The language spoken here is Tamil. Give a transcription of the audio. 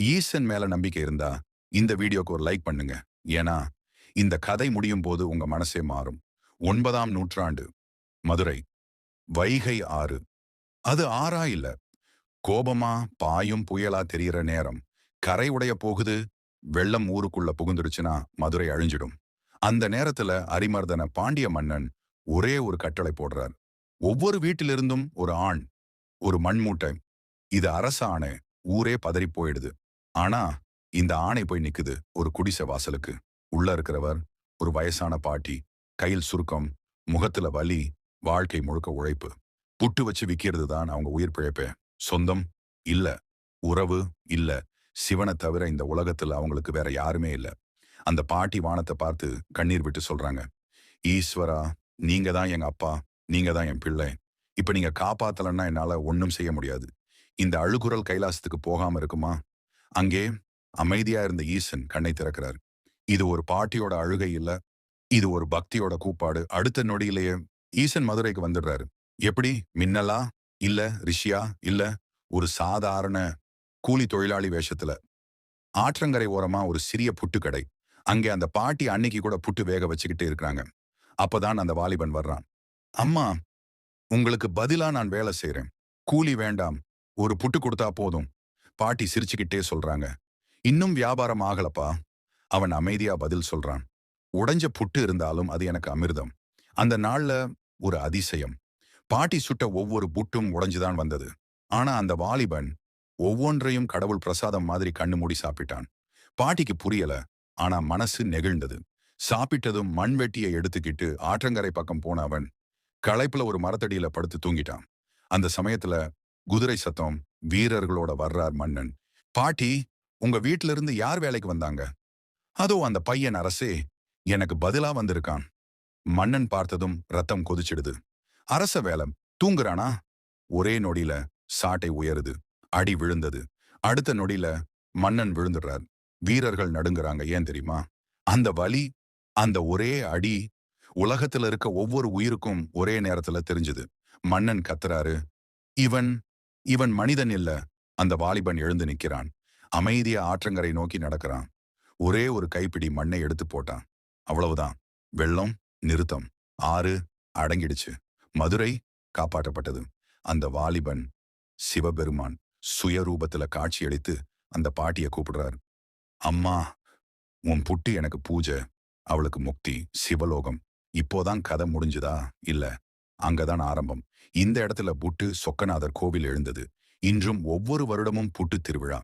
ஈசன் மேல நம்பிக்கை இருந்தா இந்த வீடியோக்கு ஒரு லைக் பண்ணுங்க. ஏன்னா இந்த கதை முடியும் போது உங்க மனசே மாறும். 9ஆம் நூற்றாண்டு மதுரை வைகை ஆறு. அது ஆறா இல்ல, கோபமா பாயும் புயலா தெரியற நேரம். கரை உடைய போகுது, வெள்ளம் ஊருக்குள்ள புகுந்துருச்சுன்னா மதுரை அழிஞ்சிடும். அந்த நேரத்துல அரிமர்தன பாண்டிய மன்னன் ஒரே ஒரு கட்டளை போடுறார். ஒவ்வொரு வீட்டிலிருந்தும் ஒரு ஆண், ஒரு மண்மூட்டை. இது அரச ஆணை. ஊரே பதறி போயிடுது. ஆனா இந்த ஆணை போய் நிக்குது ஒரு குடிசை வாசலுக்கு. உள்ள இருக்கிறவர் ஒரு வயசான பாட்டி. கையில் சுருக்கம், முகத்துல வலி, வாழ்க்கை முழுக்க உழைப்பு. புட்டு வச்சு விக்கிறது தான் அவங்க உயிர் பிழைப்பே. சொந்தம் இல்ல, உறவு இல்ல, சிவனை தவிர இந்த உலகத்துல அவங்களுக்கு வேற யாருமே இல்ல. அந்த பாட்டி வானத்தை பார்த்து கண்ணீர் விட்டு சொல்றாங்க, ஈஸ்வரா, நீங்க தான் எங்க அப்பா, நீங்க தான் என் பிள்ளை. இப்ப நீங்க காப்பாத்தலன்னா என்னால ஒண்ணும் செய்ய முடியாது. இந்த அழுகுரல் கைலாசத்துக்கு போகாம இருக்குமா? அங்கே அமைதியா இருந்த ஈசன் கண்ணை திறக்கிறார். இது ஒரு பாட்டியோட அழுகை இல்ல, இது ஒரு பக்தியோட கூப்பாடு. அடுத்த நொடியிலேயே ஈசன் மதுரைக்கு வந்துடுறாரு. எப்படி? மின்னலா? இல்ல ரிஷியா? இல்ல, ஒரு சாதாரண கூலி தொழிலாளி வேஷத்துல. ஆற்றங்கரை ஓரமா ஒரு சிறிய புட்டுக்கடை. அங்கே அந்த பாட்டி அன்னைக்கு கூட புட்டு வேக வச்சுக்கிட்டு இருக்கிறாங்க. அப்பதான் அந்த வாலிபன் வர்றான். அம்மா, உங்களுக்கு பதிலா நான் வேலை செய்றேன். கூலி வேண்டாம். ஒரு புட்டு கொடுத்தா போதும். பாட்டி சிரிச்சுக்கிட்டே சொல்றாங்க. இன்னும் வியாபாரம் ஆகலப்பா. அவன் அமைதியா பதில் சொல்றான். உடைஞ்ச புட்டு இருந்தாலும் அது எனக்கு அமிர்தம். அந்த நாள்ல ஒரு அதிசயம். பாட்டி சுட்ட ஒவ்வொரு புட்டும் உடைஞ்சுதான் வந்தது. ஆனா அந்த வாலிபன் ஒவ்வொன்றையும் கடவுள் பிரசாதம் மாதிரி கண்ணு மூடி சாப்பிட்டான். பாட்டிக்கு புரியல. ஆனா மனசு நெகிழ்ந்தது. சாப்பிட்டதும் மண்வெட்டியை எடுத்துக்கிட்டு ஆற்றங்கரை பக்கம் போன அவன் களைப்புல ஒரு மரத்தடியில படுத்து தூங்கிட்டான். அந்த சமயத்துல குதிரை சத்தம். வீரர்களோட வர்றார் மன்னன். பாட்டி, உங்க வீட்ல இருந்து யார் வேலைக்கு வந்தாங்க? அதோ அந்த பையன் அரசே எனக்கு பதிலா வந்திருக்கான். மன்னன் பார்த்ததும் ரத்தம் கொதிச்சிடுது. அரச வேலை தூங்குறானா? ஒரே நொடியில சாட்டை உயருது. அடி விழுந்தது. அடுத்த நொடியில மன்னன் விழுந்துடுறார். வீரர்கள் நடுங்குறாங்க. ஏன் தெரியுமா? அந்த வலி, அந்த ஒரே அடி உலகத்துல இருக்க ஒவ்வொரு உயிருக்கும் ஒரே நேரத்துல தெரிஞ்சுது. மன்னன் கத்துறாரு, இவன் இவன் மனிதன் இல்ல. அந்த வாலிபன் எழுந்து நிக்கிறான். அமைதியா ஆற்றங்கரை நோக்கி நடக்கிறான். ஒரே ஒரு கைப்பிடி மண்ணை எடுத்து போட்டான். அவ்வளவுதான். வெள்ளம் நிறுத்தம். ஆறு அடங்கிடுச்சு. மதுரை காப்பாற்றப்பட்டது. அந்த வாலிபன் சிவபெருமான் சுயரூபத்துல காட்சியளித்து அந்த பாட்டிய கூப்பிடுறார். அம்மா, உன் புட்டு எனக்கு பூஜை, அவளுக்கு முக்தி, சிவலோகம். இப்போதான் கதை முடிஞ்சுதா? இல்ல, அங்கதான் ஆரம்பம். இந்த இடத்துல புட்டு சொக்கநாதர் கோவில் எழுந்தது. இன்றும் ஒவ்வொரு வருடமும் புட்டு திருவிழா.